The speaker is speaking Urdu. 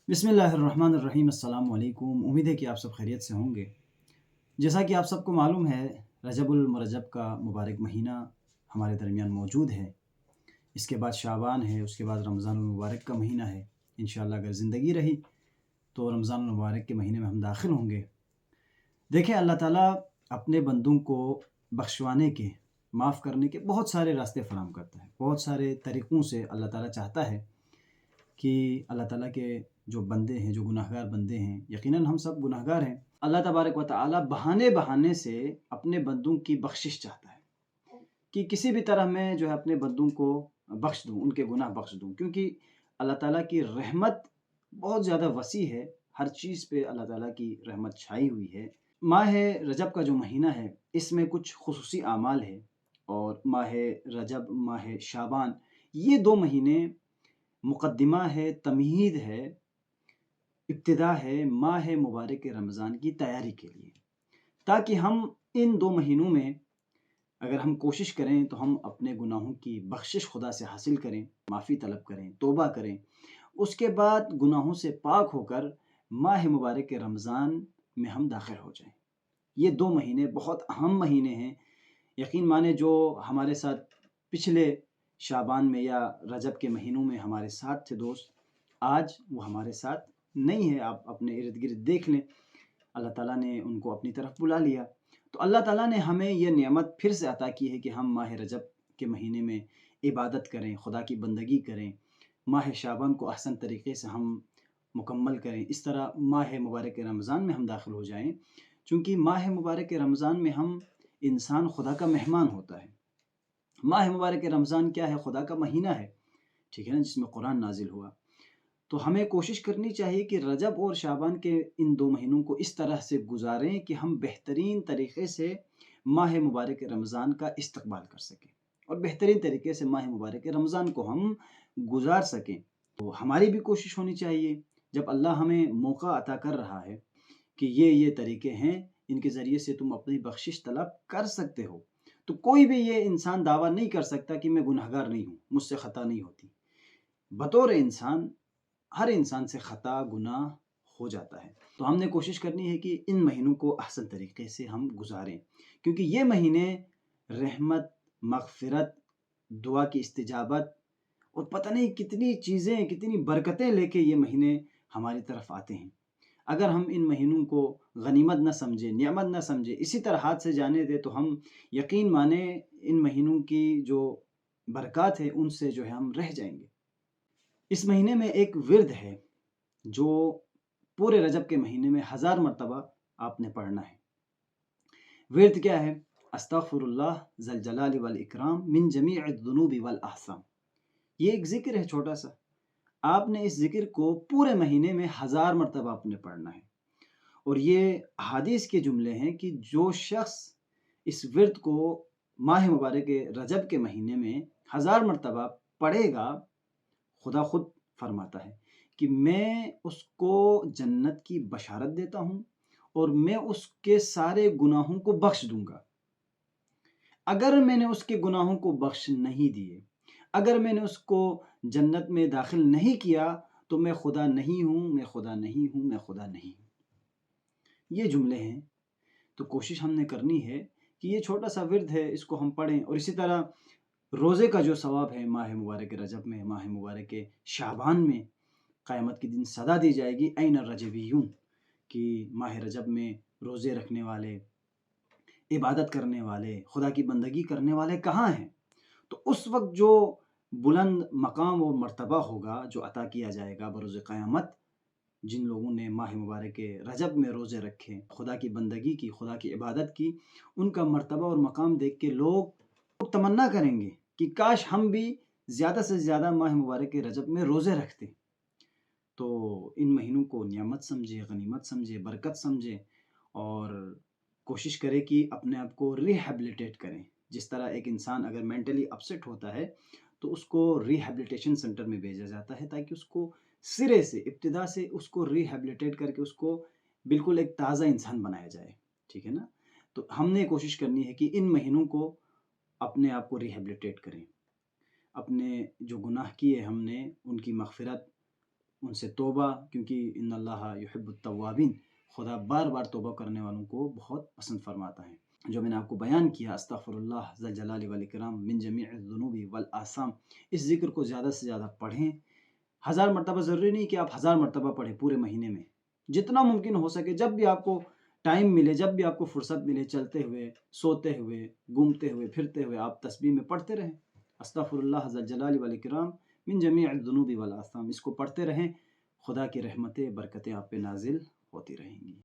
بسم اللہ الرحمن الرحیم، السلام علیکم۔ امید ہے کہ آپ سب خیریت سے ہوں گے۔ جیسا کہ آپ سب کو معلوم ہے، رجب المرجب کا مبارک مہینہ ہمارے درمیان موجود ہے۔ اس کے بعد شعبان ہے، اس کے بعد رمضان المبارک کا مہینہ ہے۔ انشاءاللہ اگر زندگی رہی تو رمضان المبارک کے مہینے میں ہم داخل ہوں گے۔ دیکھیں، اللہ تعالیٰ اپنے بندوں کو بخشوانے کے، معاف کرنے کے بہت سارے راستے فراہم کرتا ہے۔ بہت سارے طریقوں سے اللہ تعالیٰ چاہتا ہے کہ اللہ تعالیٰ کے جو بندے ہیں، جو گناہ گار بندے ہیں، یقیناً ہم سب گناہ گار ہیں، اللہ تبارک و تعالیٰ بہانے بہانے سے اپنے بندوں کی بخشش چاہتا ہے کہ کسی بھی طرح میں جو ہے اپنے بندوں کو بخش دوں، ان کے گناہ بخش دوں، کیونکہ اللہ تعالیٰ کی رحمت بہت زیادہ وسیع ہے۔ ہر چیز پہ اللہ تعالیٰ کی رحمت چھائی ہوئی ہے۔ ماہ رجب کا جو مہینہ ہے، اس میں کچھ خصوصی اعمال ہے، اور ماہ رجب، ماہ شعبان، یہ دو مہینے مقدمہ ہے، تمہید ہے، ابتدا ہے ماہ مبارک رمضان کی تیاری کے لیے، تاکہ ہم ان دو مہینوں میں اگر ہم کوشش کریں تو ہم اپنے گناہوں کی بخشش خدا سے حاصل کریں، معافی طلب کریں، توبہ کریں۔ اس کے بعد گناہوں سے پاک ہو کر ماہ مبارک رمضان میں ہم داخل ہو جائیں۔ یہ دو مہینے بہت اہم مہینے ہیں۔ یقین مانے جو ہمارے ساتھ پچھلے شعبان میں یا رجب کے مہینوں میں ہمارے ساتھ تھے دوست، آج وہ ہمارے ساتھ نہیں ہے۔ آپ اپنے ارد گرد دیکھ لیں، اللہ تعالیٰ نے ان کو اپنی طرف بلا لیا۔ تو اللہ تعالیٰ نے ہمیں یہ نعمت پھر سے عطا کی ہے کہ ہم ماہ رجب کے مہینے میں عبادت کریں، خدا کی بندگی کریں، ماہ شعبان کو احسن طریقے سے ہم مکمل کریں، اس طرح ماہ مبارک رمضان میں ہم داخل ہو جائیں۔ چونکہ ماہ مبارک رمضان میں ہم انسان خدا کا مہمان ہوتا ہے۔ ماہ مبارک رمضان کیا ہے؟ خدا کا مہینہ ہے، ٹھیک ہے نا، جس میں قرآن نازل ہوا۔ تو ہمیں کوشش کرنی چاہیے کہ رجب اور شعبان کے ان دو مہینوں کو اس طرح سے گزاریں کہ ہم بہترین طریقے سے ماہ مبارک رمضان کا استقبال کر سکیں، اور بہترین طریقے سے ماہ مبارک رمضان کو ہم گزار سکیں۔ تو ہماری بھی کوشش ہونی چاہیے، جب اللہ ہمیں موقع عطا کر رہا ہے کہ یہ طریقے ہیں، ان کے ذریعے سے تم اپنی بخشش طلب کر سکتے ہو، تو کوئی بھی یہ انسان دعویٰ نہیں کر سکتا کہ میں گناہ گار نہیں ہوں، مجھ سے خطا نہیں ہوتی۔ بطور انسان، ہر انسان سے خطا گناہ ہو جاتا ہے۔ تو ہم نے کوشش کرنی ہے کہ ان مہینوں کو احسن طریقے سے ہم گزاریں، کیونکہ یہ مہینے رحمت، مغفرت، دعا کی استجابت اور پتہ نہیں کتنی چیزیں، کتنی برکتیں لے کے یہ مہینے ہماری طرف آتے ہیں۔ اگر ہم ان مہینوں کو غنیمت نہ سمجھیں، نعمت نہ سمجھیں، اسی طرح ہاتھ سے جانے دیں، تو ہم یقین مانیں ان مہینوں کی جو برکات ہے ان سے جو ہے ہم رہ جائیں گے۔ اس مہینے میں ایک ورد ہے جو پورے رجب کے مہینے میں 1000 مرتبہ آپ نے پڑھنا ہے۔ ورد کیا ہے؟ استغفر اللہ ذی الجلال والاکرام من جمیع الذنوب والاحسام۔ یہ ایک ذکر ہے چھوٹا سا، آپ نے اس ذکر کو پورے مہینے میں 1000 مرتبہ آپ نے پڑھنا ہے۔ اور یہ حدیث کے جملے ہیں کہ جو شخص اس ورد کو ماہ مبارک رجب کے مہینے میں 1000 مرتبہ پڑھے گا، خدا خود فرماتا ہے کہ میں اس کو جنت کی بشارت دیتا ہوں، اور میں اس کے سارے گناہوں کو بخش دوں گا۔ اگر میں نے اس کے گناہوں کو بخش نہیں دیے، اگر میں نے اس کو جنت میں داخل نہیں کیا، تو میں خدا نہیں ہوں، میں خدا نہیں ہوں، میں خدا نہیں ہوں۔ یہ جملے ہیں۔ تو کوشش ہم نے کرنی ہے کہ یہ چھوٹا سا ورد ہے، اس کو ہم پڑھیں۔ اور اسی طرح روزے کا جو ثواب ہے ماہ مبارک رجب میں، ماہ مبارک شعبان میں، قیامت کے دن صدا دی جائے گی این الرجبیون، کہ ماہ رجب میں روزے رکھنے والے، عبادت کرنے والے، خدا کی بندگی کرنے والے کہاں ہیں؟ تو اس وقت جو بلند مقام و مرتبہ ہوگا جو عطا کیا جائے گا بروز قیامت، جن لوگوں نے ماہ مبارک رجب میں روزے رکھے، خدا کی بندگی کی، خدا کی عبادت کی، ان کا مرتبہ اور مقام دیکھ کے لوگ تمنا کریں گے کہ کاش ہم بھی زیادہ سے زیادہ ماہ مبارک رجب میں روزے رکھتے۔ تو ان مہینوں کو نعمت سمجھے، غنیمت سمجھے، برکت سمجھے، اور کوشش کرے کہ اپنے آپ کو ریہیبلیٹیٹ کریں۔ جس طرح ایک انسان اگر مینٹلی اپسیٹ ہوتا ہے تو اس کو ریہیبلیٹیشن سینٹر میں بھیجا جاتا ہے، تاکہ اس کو سرے سے، ابتدا سے اس کو ریہیبلیٹیٹ کر کے اس کو بالکل ایک تازہ انسان بنایا جائے، ٹھیک ہے نا۔ تو ہم نے کوشش کرنی ہے کہ ان مہینوں کو اپنے آپ کو ریہیبلیٹیٹ کریں، اپنے جو گناہ کیے ہم نے ان کی مغفرت، ان سے توبہ، کیونکہ ان اللہ یحب التوابین، خدا بار بار توبہ کرنے والوں کو بہت پسند فرماتا ہے۔ جو میں نے آپ کو بیان کیا، استغفر اللہ ذا الجلال والاکرام من جمیع الذنوب والآثام، اس ذکر کو زیادہ سے زیادہ پڑھیں۔ 1000 مرتبہ ضروری نہیں کہ آپ 1000 مرتبہ پڑھیں پورے مہینے میں، جتنا ممکن ہو سکے، جب بھی آپ کو ٹائم ملے، جب بھی آپ کو فرصت ملے، چلتے ہوئے، سوتے ہوئے، گھومتے ہوئے، پھرتے ہوئے، آپ تسبیح میں پڑھتے رہیں، استغفر اللہ ذا الجلال والاکرام من جمیع الذنوب والآثام، اس کو پڑھتے رہیں، خدا کی رحمتیں، برکتیں آپ پہ نازل ہوتی رہیں گی۔